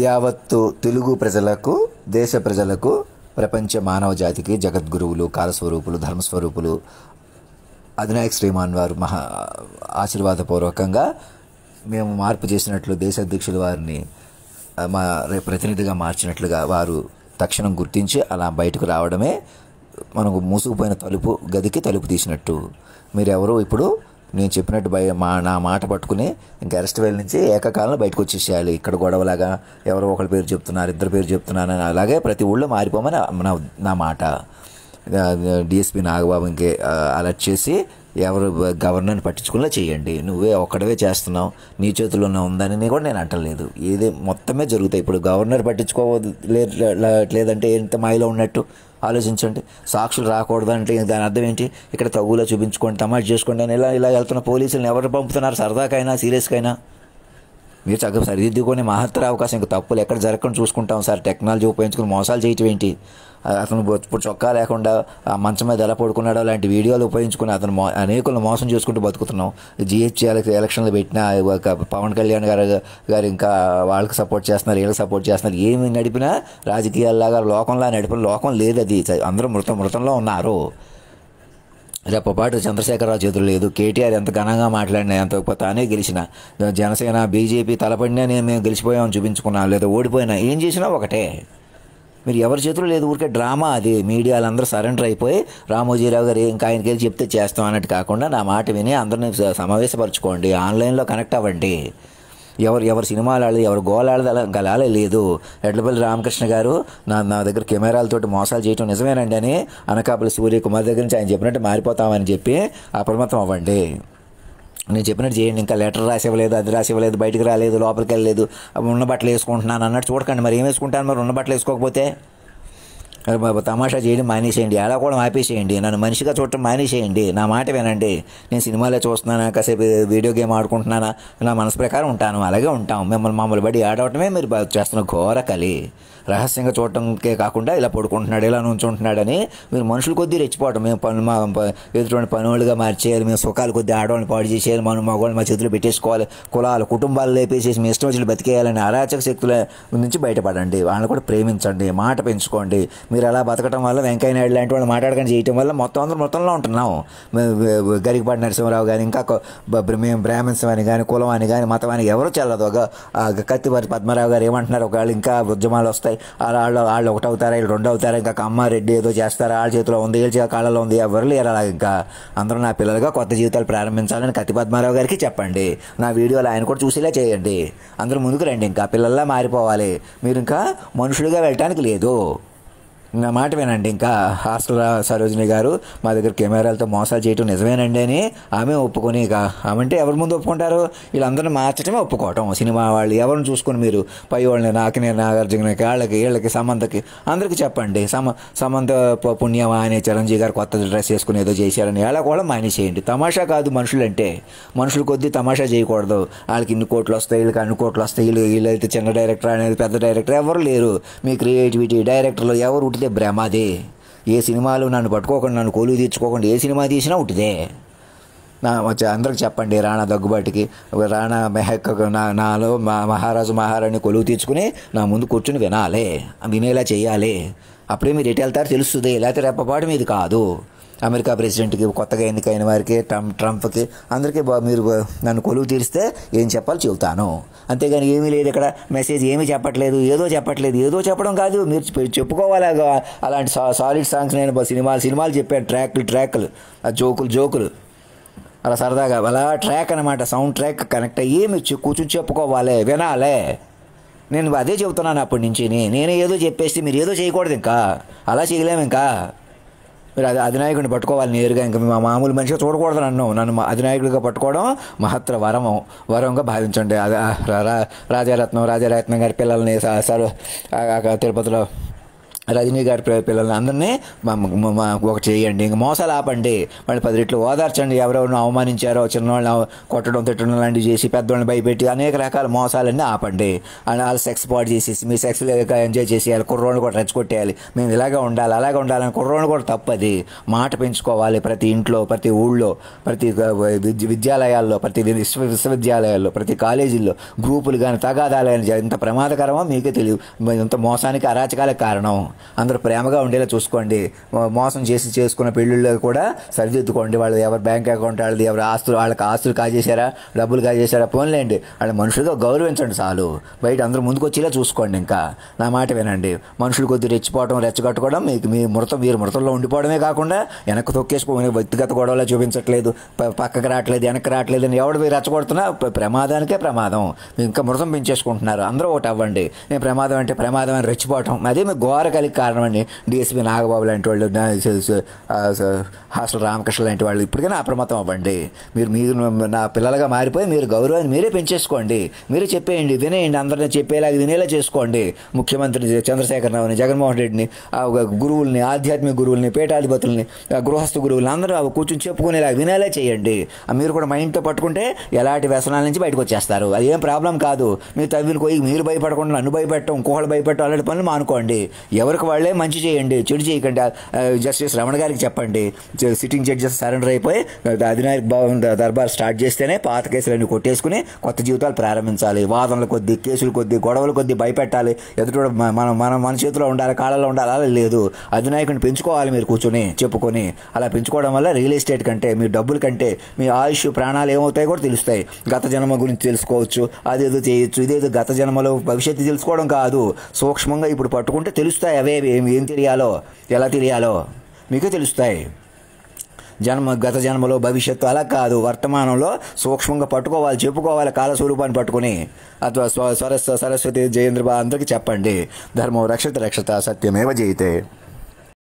యావత్తు తెలుగు ప్రజలకు, దేశ ప్రజలకు, ప్రపంచ మానవ జాతికి జగద్గురువులు, కాలస్వరూపులు, ధర్మస్వరూపులు అధినాయక్ శ్రీమాన్ వారు ఆశీర్వాదపూర్వకంగా మేము మార్పు చేసినట్లు దేశ అధ్యక్షుల వారిని మా ప్రతినిధిగా మార్చినట్లుగా వారు తక్షణం గుర్తించి అలా బయటకు రావడమే మనకు మూసుకుపోయిన గదికి తలుపు తీసినట్టు. మీరెవరో ఇప్పుడు నేను చెప్పినట్టు నా మాట పట్టుకుని ఇంకా అరెస్ట్ వేల నుంచి ఏకకాలంలో బయటకు వచ్చేసేయాలి. ఇక్కడ గొడవలాగా ఎవరో ఒకరి పేరు చెప్తున్నారు, ఇద్దరు పేరు చెప్తున్నారు అని అలాగే ప్రతి ఊళ్ళో మారిపోమని నా మాట. డిఎస్పీ నాగబాబు ఇంకే అలర్ట్ చేసి ఎవరు గవర్నర్ని పట్టించుకునేలా చేయండి. నువ్వే ఒక్కడవే చేస్తున్నావు, నీ చేతుల్లోనే ఉందని కూడా నేను అంటలేదు. ఏది మొత్తమే జరుగుతాయి. ఇప్పుడు గవర్నర్ పట్టించుకోలేదంటే ఎంత మాయలో ఉన్నట్టు ఆలోచించండి. సాక్షులు రాకూడదంటే దాని అర్థం ఏంటి? ఇక్కడ తగులో చూపించుకోండి, తమాషా చేసుకోండి అని ఇలా వెళ్తున్న పోలీసులను ఎవరు పంపుతున్నారు? సరదాకైనా సీరియస్కైనా మీరు చక్కగా సరిదిద్దుకొని మహత్తర అవకాశం. ఇంకా తప్పులు ఎక్కడ జరగకుండా చూసుకుంటాం సార్. టెక్నాలజీ ఉపయోగించుకుని మోసాలు చేయటం ఏంటి? అతను ఇప్పుడు చొక్కా లేకుండా ఆ మంచం మీద ఎలా పడుకున్నాడో లాంటి వీడియోలు ఉపయోగించుకుని అతను అనేకులను మోసం చేసుకుంటూ బతుకుతున్నాం. జిహెచ్ ఎలక్షన్లు పెట్టిన పవన్ కళ్యాణ్ గారు ఇంకా వాళ్ళకి సపోర్ట్ చేస్తున్నారు, వీళ్ళకి సపోర్ట్ చేస్తున్నారు. ఏమి నడిపినా రాజకీయాల్లాగా లోకంలా నడిపిన లోకం లేదు. అది అందరూ మృతంలో ఉన్నారు. రెప్పపాటు చంద్రశేఖరరావు చేతులు లేదు. కేటీఆర్ ఎంత ఘనంగా మాట్లాడినా, ఎంత తానే గెలిచిన జనసేన బీజేపీ తలపడినా మేము గెలిచిపోయామని చూపించుకున్నాం, లేదా ఓడిపోయినా ఏం చేసినా ఒకటే. మీరు ఎవరి చేతులు లేదు. ఊరికే డ్రామా అది. మీడియాలందరూ సరెండర్ అయిపోయి రామోజీరావు గారు ఇంకా ఆయనకి వెళ్ళి చెప్తే చేస్తాం అన్నట్టు కాకుండా నా మాట విని అందరినీ సమావేశపరచుకోండి, ఆన్లైన్లో కనెక్ట్ అవ్వండి. ఎవరు సినిమాలు ఆడదు, ఎవరు గోలాడదు అలా లేదు. ఎడ్లపల్లి రామకృష్ణ గారు నా దగ్గర కెమెరాలతోటి మోసాలు చేయటం నిజమేనండి అని అనకాపల్లి సూర్యకుమార్ దగ్గర నుంచి ఆయన చెప్పినట్టు మారిపోతామని చెప్పి అప్రమత్తం అవ్వండి. నేను చెప్పినట్టు చేయండి. ఇంకా లెటర్ రాసివ్వలేదు, అది రాసివ్వలేదు, బయటకు రాలేదు, లోపలికి వెళ్ళలేదు, ఉన్న బట్టలు వేసుకుంటున్నాను అన్నట్టు చూడకండి. మరి ఏం వేసుకుంటాను? మరి ఉన్న బట్టలు వేసుకోకపోతే తమాషా చేయడం మానేసేయండి, అలా కూడా ఆపేసేయండి, నన్ను మనిషిగా చూడటం మానేసేయండి. నా మాట వినండి. నేను సినిమాలే చూస్తున్నానా, కాసేపు వీడియో గేమ్ ఆడుకుంటున్నానా, నా మనసు ప్రకారం ఉంటాను, అలాగే ఉంటాం. మమ్మల్ని బడి ఆడవటమే మీరు చేస్తున్న ఘోర కలి. రహస్యంగా చూడటంకే కాకుండా ఇలా పడుకుంటున్నాడు, ఇలా నుంచుంటున్నాడని మీరు మనుషులు కొద్దీ రెచ్చిపోవటం. మేము ఎదుటి పనులుగా మార్చేయాలి, మేము సుఖాలు కొద్దీ ఆడవాళ్ళని పాడు చేసేయాలి, మగవాళ్ళని మా చేతులు పెట్టేసుకోవాలి, కులాలు కుటుంబాలు లేపేసేసి మీ ఇష్టం వచ్చి బతికేయాలని అరాచక శక్తుల నుంచి బయటపడండి. వాళ్ళని కూడా ప్రేమించండి, మాట పెంచుకోండి. మీరు అలా బతకడం వల్ల వెంకయ్య నాయుడు లాంటి వాళ్ళు మాట్లాడకుండా చేయటం వల్ల అందరూ మొత్తంలో ఉంటున్నాం. గరికపాటి నరసింహరావు కానీ ఇంకా మేము బ్రాహ్మణ్స్ అని కానీ కులం అని కానీ మతం అని ఎవరు చెల్లదు. కత్తిపతి పద్మరావు గారు ఏమంటున్నారు? ఒకవేళ ఇంకా ఉద్యమాలు వస్తాయి, వాళ్ళు ఒకటి అవుతారా, వీళ్ళు రెండు అవుతారా, ఇంకా అమ్మారెడ్డి ఏదో చేస్తారా, వాళ్ళ చేతిలో ఉంది, వీళ్ళ కాళ్ళలో ఉంది, ఎవరు లేరు. అలా ఇంకా అందరూ నా పిల్లలుగా కొత్త జీవితాలు ప్రారంభించాలని కత్తి పద్మారావు గారికి చెప్పండి. నా వీడియోలు ఆయన కూడా చూసేలా చేయండి. అందరూ ముందుకు రండి. ఇంకా పిల్లల్లా మారిపోవాలి. మీరు ఇంకా మనుషులుగా వెళ్ళటానికి లేదు. నా మాట వినండి. ఇంకా హాస్టల్ సరోజిని గారు మా దగ్గర కెమెరాలతో మోసాలు చేయటం నిజమేనండి అని ఆమె ఒప్పుకొని, ఇక ఆమెంటే ఎవరి ముందు ఒప్పుకుంటారు? వీళ్ళందరినీ మార్చడమే ఒప్పుకోవటం. సినిమా వాళ్ళు ఎవరిని చూసుకొని మీరు పై వాళ్ళని నాగార్జునకి వీళ్ళకి సమంతకి అందరికీ చెప్పండి. సమంత పుణ్యమా అనే చిరంజీవి గారు కొత్త డ్రెస్ వేసుకుని ఏదో చేశారని ఎలా కూడా మానేసేయండి. తమాషా కాదు మనుషులంటే. మనుషులు కొద్దీ తమాషా చేయకూడదు. వాళ్ళకి ఇన్ని కోట్లు వస్తాయి, వీళ్ళకి అన్ని కోట్లు వస్తాయి, వీళ్ళైతే చిన్న డైరెక్టర్ అనేది పెద్ద డైరెక్టర్ ఎవరు లేరు. మీ క్రియేటివిటీ డైరెక్టర్లు ఎవరు ఉట్టిదే భ్రమదే. ఏ సినిమాలు నన్ను పట్టుకోకుండా, నన్ను కొలువు తీర్చుకోకుండా ఏ సినిమా తీసినా ఉట్టిదే. అందరికి చెప్పండి. రాణా దగ్గుబాటికి, రాణా మెహక్ నాలో మహారాజు మహారాణి కొలువు తీర్చుకుని నా ముందు కూర్చుని వినాలి, వినేలా చేయాలి. అప్పుడే మీరు ఎటు వెళ్తారో తెలుస్తుంది. లేకపోతే రెప్పపాటు మీది కాదు. అమెరికా ప్రెసిడెంట్కి, కొత్తగా ఎన్నికైన వారికి, ట్రంప్కి అందరికీ మీరు నన్ను కొలువు తీరిస్తే ఏం చెప్పాలో చెబుతాను. అంతేగాని ఏమీ లేదు. ఇక్కడ మెసేజ్ ఏమీ చెప్పట్లేదు, ఏదో చెప్పడం కాదు. మీరు చెప్పుకోవాలి. అలాంటి సాలిడ్ సాంగ్స్ నేను సినిమాలు చెప్పాను. ట్రాక్లు జోకులు అలా సరదాగా అలా ట్రాక్ అనమాట, సౌండ్ ట్రాక్ కనెక్ట్ అయ్యి మీరు కూర్చొని చెప్పుకోవాలి, వినాలే. నేను అదే చెబుతున్నాను అప్పటి నుంచి. నేను ఏదో చెప్పేసి మీరు ఏదో చేయకూడదు. ఇంకా అలా చేయలేము. ఇంకా మీరు అధినాయకుడిని పట్టుకోవాలి నేరుగా. ఇంకా మా మామూలు మనిషిగా చూడకూడదు. నన్ను అధినాయకుడిగా పట్టుకోవడం మహత్తర వరంగా భావించండి. రాజారత్నం గారి పిల్లల్ని తిరుపతిలో రజనీ గారి పిల్లల్ని అందరినీ ఒకటి చేయండి, ఇంక మోసాలు ఆపండి, వాళ్ళు 10 రెట్లు ఓదార్చండి. ఎవరెవరినో అవమానించారో చిన్నవాళ్ళని కొట్టడం తిట్టడం లాంటివి చేసి పెద్దవాళ్ళని భయపెట్టి అనేక రకాల మోసాలన్నీ ఆపండి. అండ్ వాళ్ళు సెక్స్ పాడు చేసేసి మీ సెక్స్ ఎంజాయ్ చేసేయాలి, కుర్రోళ్ళు కూడా రెచ్చగొట్టేయాలి, మేము ఇలాగే ఉండాలి అలాగే ఉండాలని కుర్రోళ్ళు కూడా తప్పది. మాట పెంచుకోవాలి. ప్రతి ఇంట్లో, ప్రతి ఊళ్ళో, ప్రతి విద్యాలయాల్లో, ప్రతి విశ్వవిద్యాలయాల్లో, ప్రతి కాలేజీల్లో గ్రూపులు కానీ తగాదాలు కానీ ఎంత ప్రమాదకరమో మీకే తెలియదు. ఇంత మోసానికి అరాచకాలే కారణం. అందరూ ప్రేమగా ఉండేలా చూసుకోండి. మోసం చేసుకున్న పెళ్ళిళ్ళు కూడా సరిదిద్దుకోండి. వాళ్ళు ఎవరు బ్యాంక్ అకౌంట్ వాళ్ళది, ఎవరు వాళ్ళకి ఆస్తులు కాజేశారా, డబ్బులు కాజేశారా, పోన్లేండి, వాళ్ళు మనుషులుగా గౌరవించండి చాలు. బయట అందరూ ముందుకు వచ్చేలా చూసుకోండి. ఇంకా నా మాట వినండి. మనుషులు కొద్ది రెచ్చిపోవడం, రెచ్చగట్టుకోవడం, మీరు మృతంలో ఉండిపోవడమే కాకుండా వెనక్కి తొక్కేసుకోమని వ్యక్తిగత గొడవలా చూపించట్లేదు, పక్కకి రావట్లేదు, వెనక్కి రావట్లేదు అని ఎవడు మీరు రెచ్చగొడుతున్నా ప్రమాదానికే ప్రమాదం. మీరు ఇంకా మృతం పెంచేసుకుంటున్నారు. అందరూ ఒకటి అవ్వండి. నేను ప్రమాదం అంటే ప్రమాదం అని రెచ్చిపోవటం అదే మీ ఘోర కలిగి కారణం అండి. డిఎస్పీ నాగబాబు లాంటి వాళ్ళు, హాస్టల్ రామకృష్ణ లాంటి వాళ్ళు ఇప్పటికైనా అప్రమత్తం అవ్వండి. మీరు నా పిల్లలుగా మారిపోయి మీరు గౌరవాన్ని మీరే పెంచేసుకోండి. మీరే చెప్పేయండి, వినేయండి, అందరినీ చెప్పేలాగా వినేలా చేసుకోండి. ముఖ్యమంత్రి చంద్రశేఖర్ రావుని, జగన్మోహన్ రెడ్డిని, గురువుల్ని, ఆధ్యాత్మిక గురువుల్ని, పీఠాధిపతుల్ని, గృహస్థ గురువుల్ని అందరూ కూర్చొని చెప్పుకునేలా వినేలా చేయండి. మీరు కూడా మైండ్తో పట్టుకుంటే ఎలాంటి వ్యసనాల నుంచి బయటకు వచ్చేస్తారు. అది ఏం ప్రాబ్లం కాదు. మీరు తవ్విని పోయి మీరు భయపడకుండా నన్ను భయపెట్టడం, ఇంకోళ్ళు భయపెట్టడం అలాంటి పనులు మానుకోండి. ఎవరికి వాళ్ళే మంచి చేయండి, చెడు చేయకండి. జస్టిస్ రమణ గారికి చెప్పండి, సిట్టింగ్ జడ్జెస్ సరెండర్ అయిపోయి అధినాయక భవన్ దర్బార్ స్టార్ట్ చేస్తేనే పాత కేసులన్నీ కొట్టేసుకుని కొత్త జీవితాలు ప్రారంభించాలి. వాదనల కొద్దీ, కేసుల కొద్దీ, గొడవల కొద్దీ భయపెట్టాలి. ఎదుటి మన చేతిలో ఉండాలి, కాళ్ళలో ఉండాలి, అలా లేదు. అధినాయకుడిని పెంచుకోవాలి మీరు కూర్చొని చెప్పుకొని. అలా పెంచుకోవడం వల్ల రియల్ ఎస్టేట్ కంటే, మీ డబ్బుల కంటే మీ ఆయుష్, ప్రాణాలు ఏమవుతాయో కూడా తెలుస్తాయి. గత జన్మ గురించి తెలుసుకోవచ్చు, అదేదో చేయొచ్చు, ఇదేదో గత జన్మలో భవిష్యత్తు తెలుసుకోవడం కాదు, సూక్ష్మంగా ఇప్పుడు పట్టుకుంటే తెలుస్తాయి. అవే ఏం తెలియాలో, ఎలా తెలియాలో మీకే తెలుస్తాయి. గత జన్మలో భవిష్యత్తు అలా కాదు, వర్తమానంలో సూక్ష్మంగా పట్టుకోవాలి, చెప్పుకోవాలి. కాలస్వరూపాన్ని పట్టుకుని అథవా సరస్వతి, జయేంద్ర అందరికీ చెప్పండి. ధర్మం రక్షత రక్షత, సత్యమేవ జయతే.